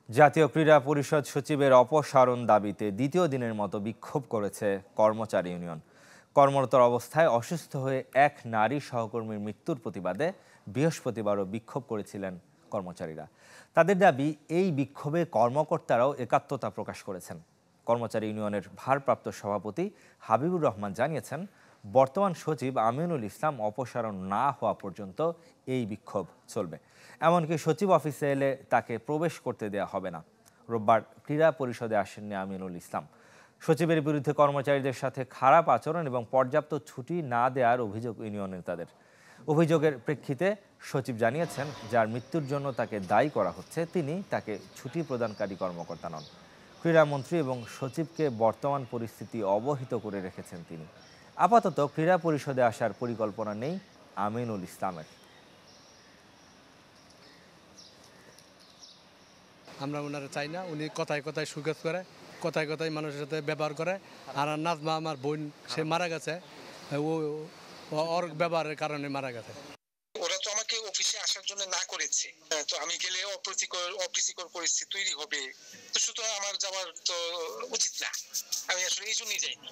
জাতীয় ক্রীড়া পরিষদ সচিবের অপসারণ দাবিতে দ্বিতীয় দিনের মতো বিক্ষোভ করেছে কর্মচারী ইউনিয়ন। কর্মরত অবস্থায় অসুস্থ হয়ে এক নারী সহকর্মীর মৃত্যুর প্রতিবাদে বৃহস্পতিবারও বিক্ষোভ করেছিলেন কর্মচারীরা। তাদের দাবি, এই বিক্ষোভে কর্মকর্তারাও একাত্মতা প্রকাশ করেছেন। কর্মচারী ইউনিয়নের ভারপ্রাপ্ত সভাপতি হাবিবুর রহমান জানিয়েছেন, বর্তমান সচিব আমিনুল ইসলাম অপসারণ না হওয়া পর্যন্ত এই বিক্ষোভ চলবে। এমনকি সচিব অফিসে এলে তাকে প্রবেশ করতে দেওয়া হবে না। রোববার ক্রীড়া পরিষদে আসেননি আমিনুল ইসলাম। সচিবের বিরুদ্ধে কর্মচারীদের সাথে খারাপ আচরণ এবং পর্যাপ্ত ছুটি না দেওয়ার অভিযোগ ইউনিয়ন নেতাদের। অভিযোগের প্রেক্ষিতে সচিব জানিয়েছেন, যার মৃত্যুর জন্য তাকে দায়ী করা হচ্ছে তিনি তাকে ছুটি প্রদানকারী কর্মকর্তা নন। ক্রীড়ামন্ত্রী এবং সচিবকে বর্তমান পরিস্থিতি অবহিত করে রেখেছেন তিনি। আপাতত ক্রীড়া পরিষদে আসার পরিকল্পনা নেই আমিনুল ইসলামের। আমরা ওনারা চাই না। উনি কথায় কথায় সুখেজ করে, কথায় কথায় মানুষের সাথে ব্যবহার করে। আর নাজমা আমার বোন, সে মারা গেছে, ও ওর ব্যবহারের কারণে মারা গেছে। ওরা তো আমাকে অফিসে আসার জন্য না করেছে, তো আমি গেলে অপ্রীতিকর পরিস্থিতি তৈরি হবে, তো সুতরাং আমার যাওয়ার তো উচিত না। আমি আসলে এই জন্যই যাইনি।